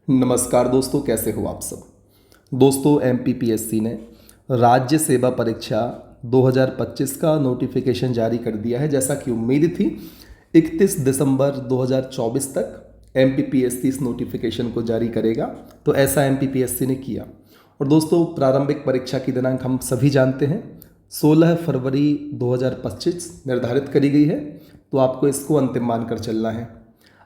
नमस्कार दोस्तों, कैसे हो आप सब। दोस्तों, एमपीपीएससी ने राज्य सेवा परीक्षा 2025 का नोटिफिकेशन जारी कर दिया है। जैसा कि उम्मीद थी 31 दिसंबर 2024 तक एमपीपीएससी इस नोटिफिकेशन को जारी करेगा, तो ऐसा एमपीपीएससी ने किया। और दोस्तों, प्रारंभिक परीक्षा की दिनांक हम सभी जानते हैं 16 फरवरी 2025 निर्धारित करी गई है, तो आपको इसको अंतिम मानकर चलना है।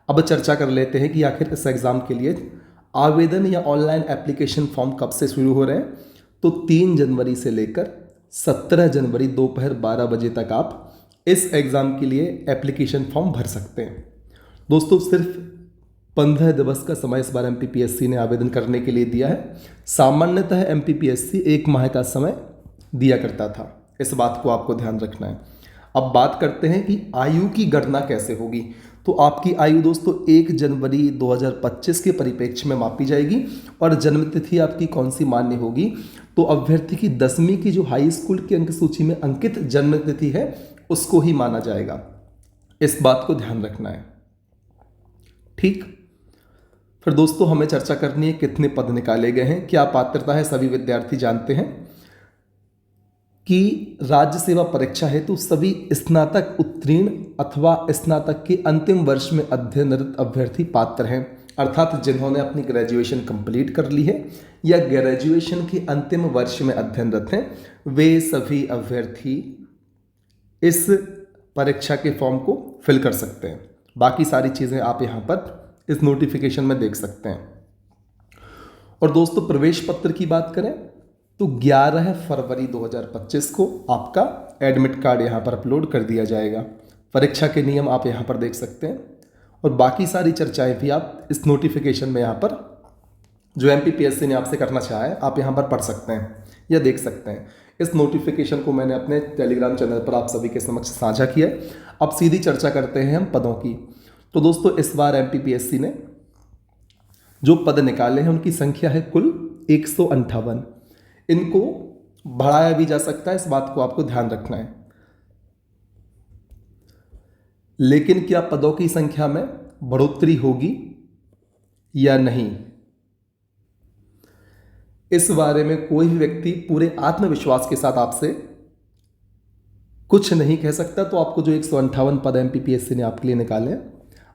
अब चर्चा कर लेते हैं कि आखिर इस एग्ज़ाम के लिए आवेदन या ऑनलाइन एप्लीकेशन फॉर्म कब से शुरू हो रहे हैं। तो 3 जनवरी से लेकर 17 जनवरी दोपहर 12 बजे तक आप इस एग्ज़ाम के लिए एप्लीकेशन फॉर्म भर सकते हैं। दोस्तों, सिर्फ 15 दिवस का समय इस बार एमपीपीएससी ने आवेदन करने के लिए दिया है। सामान्यतः एमपीपीएससी 1 माह का समय दिया करता था, इस बात को आपको ध्यान रखना है। अब बात करते हैं कि आयु की गणना कैसे होगी। तो आपकी आयु दोस्तों 1 जनवरी 2025 के परिप्रेक्ष्य में मापी जाएगी और जन्म तिथि आपकी कौन सी मान्य होगी। तो अभ्यर्थी की 10वीं की जो हाई स्कूल की अंक सूची में अंकित जन्म तिथि है उसको ही माना जाएगा। इस बात को ध्यान रखना है, ठीक। फिर दोस्तों, हमें चर्चा करनी है कितने पद निकाले गए हैं, क्या पात्रता है। सभी विद्यार्थी जानते हैं कि राज्य सेवा परीक्षा हेतु सभी स्नातक उत्तीर्ण अथवा स्नातक के अंतिम वर्ष में अध्ययनरत अभ्यर्थी पात्र हैं। अर्थात जिन्होंने अपनी ग्रेजुएशन कंप्लीट कर ली है या ग्रेजुएशन के अंतिम वर्ष में अध्ययनरत हैं, वे सभी अभ्यर्थी इस परीक्षा के फॉर्म को फिल कर सकते हैं। बाकी सारी चीज़ें आप यहाँ पर इस नोटिफिकेशन में देख सकते हैं। और दोस्तों, प्रवेश पत्र की बात करें तो 11 फरवरी 2025 को आपका एडमिट कार्ड यहाँ पर अपलोड कर दिया जाएगा। परीक्षा के नियम आप यहाँ पर देख सकते हैं और बाकी सारी चर्चाएं भी आप इस नोटिफिकेशन में यहाँ पर जो एमपीपीएससी ने आपसे करना चाहा है आप यहाँ पर पढ़ सकते हैं या देख सकते हैं। इस नोटिफिकेशन को मैंने अपने टेलीग्राम चैनल पर आप सभी के समक्ष साझा किया। अब सीधी चर्चा करते हैं हम पदों की। तो दोस्तों, इस बार एमपीपीएससी ने जो पद निकाले हैं उनकी संख्या है कुल 158। इनको बढ़ाया भी जा सकता है, इस बात को आपको ध्यान रखना है। लेकिन क्या पदों की संख्या में बढ़ोतरी होगी या नहीं, इस बारे में कोई भी व्यक्ति पूरे आत्मविश्वास के साथ आपसे कुछ नहीं कह सकता। तो आपको जो 158 पद एमपीपीएससी ने आपके लिए निकाले हैं,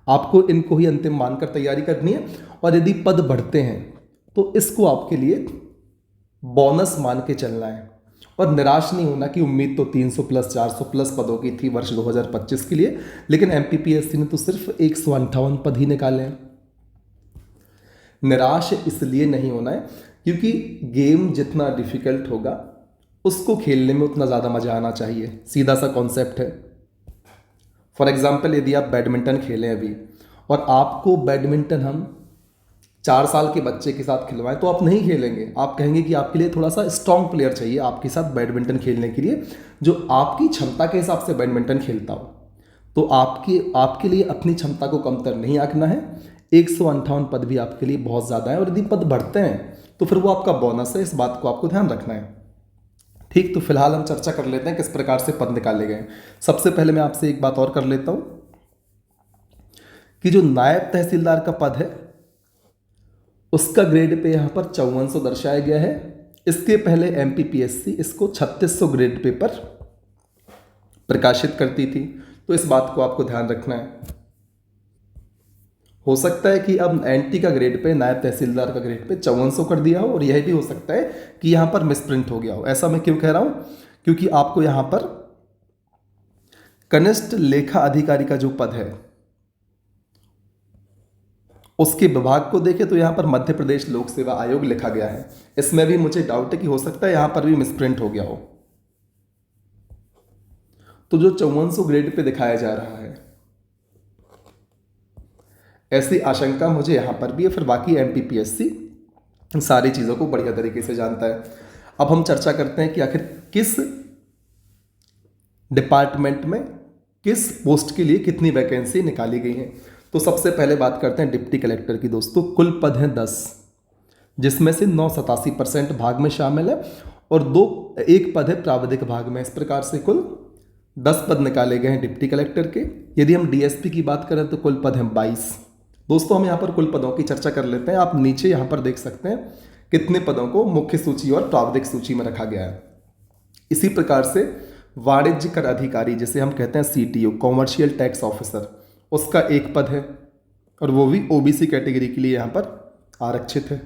आपको इनको ही अंतिम मानकर तैयारी करनी है। और यदि पद बढ़ते हैं तो इसको आपके लिए बोनस मान के चलना है और निराश नहीं होना कि उम्मीद तो 300 प्लस 400 प्लस पदों की थी वर्ष 2025 के लिए, लेकिन एमपीपीएससी ने तो सिर्फ 158 पद ही निकाले हैं। निराश इसलिए नहीं होना है क्योंकि गेम जितना डिफिकल्ट होगा उसको खेलने में उतना ज़्यादा मज़ा आना चाहिए। सीधा सा कॉन्सेप्ट है। फॉर एग्जाम्पल, यदि आप बैडमिंटन खेलें अभी और आपको बैडमिंटन हम 4 साल के बच्चे के साथ खिलवाएं तो आप नहीं खेलेंगे। आप कहेंगे कि आपके लिए थोड़ा सा स्ट्रॉन्ग प्लेयर चाहिए आपके साथ बैडमिंटन खेलने के लिए, जो आपकी क्षमता के हिसाब से बैडमिंटन खेलता हो। तो आपके लिए अपनी क्षमता को कमतर नहीं आंकना है। 158 पद भी आपके लिए बहुत ज़्यादा है और यदि पद बढ़ते हैं तो फिर वो आपका बोनस है, इस बात को आपको ध्यान रखना है, ठीक। तो फिलहाल हम चर्चा कर लेते हैं किस प्रकार से पद निकाले गए। सबसे पहले मैं आपसे एक बात और कर लेता हूं कि जो नायब तहसीलदार का पद है उसका ग्रेड पे यहाँ पर 5400 दर्शाया गया है। इसके पहले एमपीपीएससी इसको 3600 ग्रेड पे पर प्रकाशित करती थी, तो इस बात को आपको ध्यान रखना है। हो सकता है कि अब एनटी का ग्रेड पे, नायब तहसीलदार का ग्रेड पे 5400 कर दिया हो, और यह भी हो सकता है कि यहाँ पर मिसप्रिंट हो गया हो। ऐसा मैं क्यों कह रहा हूँ, क्योंकि आपको यहाँ पर कनिष्ठ लेखा अधिकारी का जो पद है उसके विभाग को देखें तो यहाँ पर मध्य प्रदेश लोक सेवा आयोग लिखा गया है। इसमें भी मुझे डाउट है कि हो सकता है यहाँ पर भी मिसप्रिंट हो गया हो। तो जो 5400 ग्रेड पे दिखाया जा रहा है, ऐसी आशंका मुझे यहाँ पर भी है। फिर बाकी एमपीपीएससी सारी चीज़ों को बढ़िया तरीके से जानता है। अब हम चर्चा करते हैं कि आखिर किस डिपार्टमेंट में किस पोस्ट के लिए कितनी वैकेंसी निकाली गई हैं। तो सबसे पहले बात करते हैं डिप्टी कलेक्टर की। दोस्तों, कुल पद हैं 10, जिसमें से 87% भाग में शामिल है और एक पद है प्राविधिक भाग में। इस प्रकार से कुल 10 पद निकाले गए हैं डिप्टी कलेक्टर के। यदि हम डीएसपी की बात करें तो कुल पद हैं 22, दोस्तों हम यहाँ पर कुल पदों की चर्चा कर लेते हैं। आप नीचे यहाँ पर देख सकते हैं कितने पदों को मुख्य सूची और प्रावधिक सूची में रखा गया है। इसी प्रकार से वाणिज्य कर अधिकारी, जिसे हम कहते हैं सीटीओ, कॉमर्शियल टैक्स ऑफिसर, उसका एक पद है और वो भी ओबीसी कैटेगरी के लिए यहाँ पर आरक्षित है।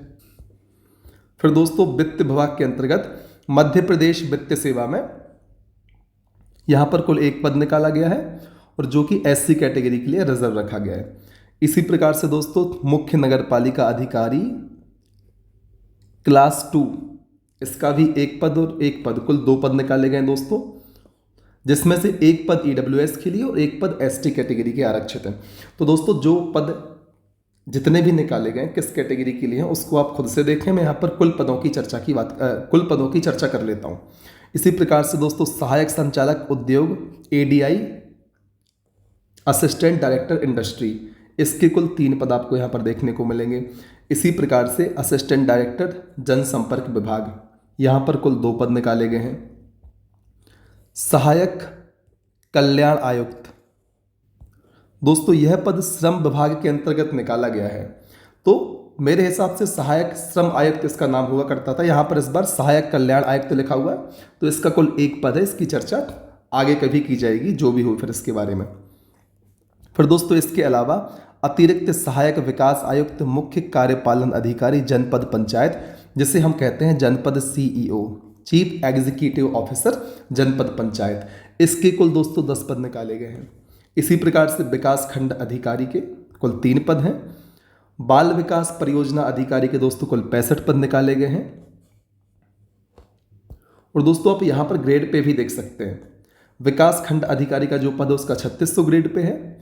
फिर दोस्तों वित्त विभाग के अंतर्गत मध्य प्रदेश वित्त सेवा में यहाँ पर कुल एक पद निकाला गया है और जो कि एससी कैटेगरी के लिए रिजर्व रखा गया है। इसी प्रकार से दोस्तों मुख्य नगर पालिका अधिकारी क्लास 2, इसका भी एक पद और एक पद, कुल 2 पद निकाले गए दोस्तों, जिसमें से एक पद ईडब्ल्यूएस के लिए और एक पद एसटी कैटेगरी के आरक्षित हैं। तो दोस्तों जो पद जितने भी निकाले गए किस कैटेगरी के लिए हैं उसको आप खुद से देखें। मैं यहाँ पर कुल पदों की चर्चा कर लेता हूँ। इसी प्रकार से दोस्तों सहायक संचालक उद्योग एडीआई, असिस्टेंट डायरेक्टर इंडस्ट्री, इसके कुल 3 पद आपको यहाँ पर देखने को मिलेंगे। इसी प्रकार से असिस्टेंट डायरेक्टर जनसंपर्क विभाग, यहाँ पर कुल 2 पद निकाले गए हैं। सहायक कल्याण आयुक्त, दोस्तों यह पद श्रम विभाग के अंतर्गत निकाला गया है, तो मेरे हिसाब से सहायक श्रम आयुक्त इसका नाम हुआ करता था। यहाँ पर इस बार सहायक कल्याण आयुक्त लिखा हुआ है, तो इसका कुल 1 पद है। इसकी चर्चा आगे कभी की जाएगी, जो भी हो फिर इसके बारे में। फिर दोस्तों इसके अलावा अतिरिक्त सहायक विकास आयुक्त, मुख्य कार्यपालन अधिकारी जनपद पंचायत, जिसे हम कहते हैं जनपद सीईओ, चीफ एग्जीक्यूटिव ऑफिसर जनपद पंचायत, इसके कुल दोस्तों 10 पद निकाले गए हैं। इसी प्रकार से विकास खंड अधिकारी के कुल 3 पद हैं। बाल विकास परियोजना अधिकारी के दोस्तों कुल 65 पद निकाले गए हैं। और दोस्तों आप यहाँ पर ग्रेड पे भी देख सकते हैं, विकास खंड अधिकारी का जो पद है उसका 3600 ग्रेड पे है,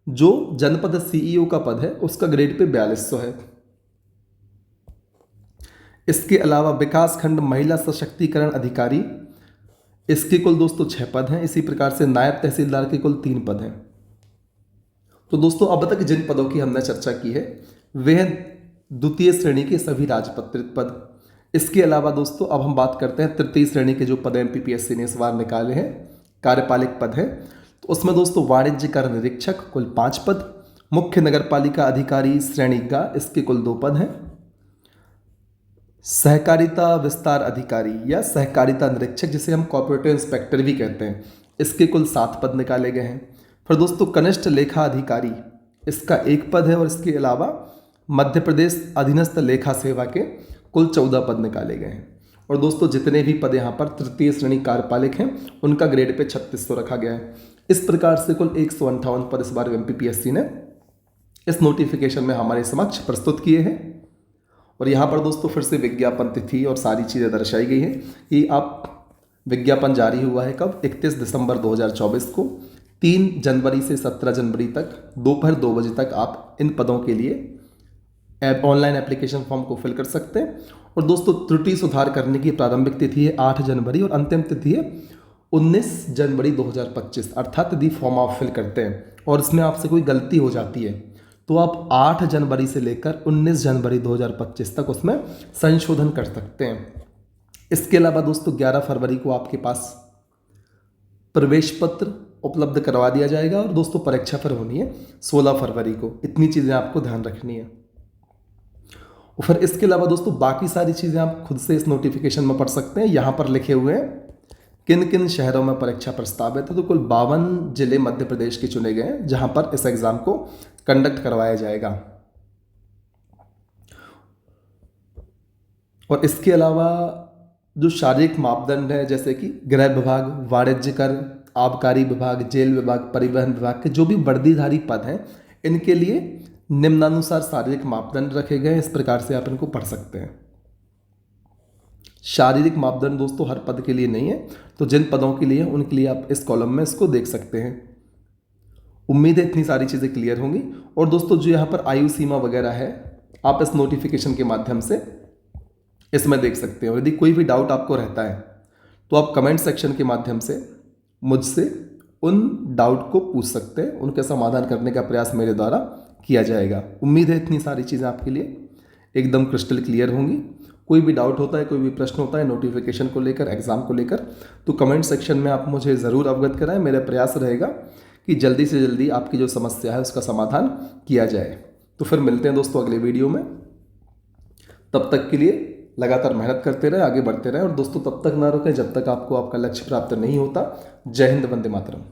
जो जनपद सीईओ का पद है उसका ग्रेड पे 4200 है। इसके अलावा विकास खंड महिला सशक्तिकरण अधिकारी, इसके कुल दोस्तों 6 पद हैं। इसी प्रकार से नायब तहसीलदार के कुल 3 पद हैं। तो दोस्तों अब तक जिन पदों की हमने चर्चा की है वे हैं द्वितीय श्रेणी के सभी राजपत्रित पद। इसके अलावा दोस्तों अब हम बात करते हैं तृतीय श्रेणी के जो पद एमपीपीएससी ने इस बार निकाले हैं, कार्यपालिक पद है। तो उसमें दोस्तों वाणिज्य कर निरीक्षक कुल 5 पद, मुख्य नगर पालिका अधिकारी श्रेणी गा, इसके कुल 2 पद हैं। सहकारिता विस्तार अधिकारी या सहकारिता निरीक्षक, जिसे हम कॉर्पोरेटिव इंस्पेक्टर भी कहते हैं, इसके कुल 7 पद निकाले गए हैं। फिर दोस्तों कनिष्ठ लेखा अधिकारी, इसका 1 पद है और इसके अलावा मध्य प्रदेश अधीनस्थ लेखा सेवा के कुल 14 पद निकाले गए हैं। और दोस्तों जितने भी पद यहाँ पर तृतीय श्रेणी कार्यपालिक हैं उनका ग्रेड पे 3600 रखा गया है। इस प्रकार से कुल 158 पद इस बार एमपीपीएससी ने इस नोटिफिकेशन में हमारे समक्ष प्रस्तुत किए हैं। और यहाँ पर दोस्तों फिर से विज्ञापन तिथि और सारी चीज़ें दर्शाई गई हैं कि आप विज्ञापन जारी हुआ है कब, 31 दिसंबर 2024 को। 3 जनवरी से 17 जनवरी तक दोपहर 2 बजे तक आप इन पदों के लिए ऑनलाइन एप्लीकेशन फॉर्म को फिल कर सकते हैं। और दोस्तों त्रुटि सुधार करने की प्रारंभिक तिथि है 8 जनवरी और अंतिम तिथि है 19 जनवरी 2025, अर्थात यदि फॉर्म आप फिल करते हैं और इसमें आपसे कोई गलती हो जाती है तो आप 8 जनवरी से लेकर 19 जनवरी 2025 तक उसमें संशोधन कर सकते हैं। इसके अलावा दोस्तों 11 फरवरी को आपके पास प्रवेश पत्र उपलब्ध करवा दिया जाएगा और दोस्तों परीक्षा फिर होनी है 16 फरवरी को। इतनी चीज़ें आपको ध्यान रखनी है। और फिर इसके अलावा दोस्तों बाकी सारी चीज़ें आप खुद से इस नोटिफिकेशन में पढ़ सकते हैं। यहाँ पर लिखे हुए हैं किन किन शहरों में परीक्षा प्रस्तावित है। तो कुल 52 जिले मध्य प्रदेश के चुने गए हैं जहाँ पर इस एग्ज़ाम को कंडक्ट करवाया जाएगा। और इसके अलावा जो शारीरिक मापदंड है, जैसे कि गृह विभाग, वाणिज्य कर, आबकारी विभाग, जेल विभाग, परिवहन विभाग के जो भी वर्दीधारी पद हैं, इनके लिए निम्नानुसार शारीरिक मापदंड रखे गए हैं। इस प्रकार से आप इनको पढ़ सकते हैं। शारीरिक मापदंड दोस्तों हर पद के लिए नहीं है, तो जिन पदों के लिए उनके लिए आप इस कॉलम में इसको देख सकते हैं। उम्मीद है इतनी सारी चीज़ें क्लियर होंगी। और दोस्तों जो यहाँ पर आयु सीमा वगैरह है, आप इस नोटिफिकेशन के माध्यम से इसमें देख सकते हैं। और यदि कोई भी डाउट आपको रहता है तो आप कमेंट सेक्शन के माध्यम से मुझसे उन डाउट को पूछ सकते हैं, उनके समाधान करने का प्रयास मेरे द्वारा किया जाएगा। उम्मीद है इतनी सारी चीज़ें आपके लिए एकदम क्रिस्टल क्लियर होंगी। कोई भी डाउट होता है, कोई भी प्रश्न होता है नोटिफिकेशन को लेकर, एग्ज़ाम को लेकर, तो कमेंट सेक्शन में आप मुझे ज़रूर अवगत कराएं। मेरा प्रयास रहेगा कि जल्दी से जल्दी आपकी जो समस्या है उसका समाधान किया जाए। तो फिर मिलते हैं दोस्तों अगले वीडियो में। तब तक के लिए लगातार मेहनत करते रहे, आगे बढ़ते रहे, और दोस्तों तब तक ना रुकें जब तक आपको आपका लक्ष्य प्राप्त नहीं होता। जय हिंद, वंदे मातरम।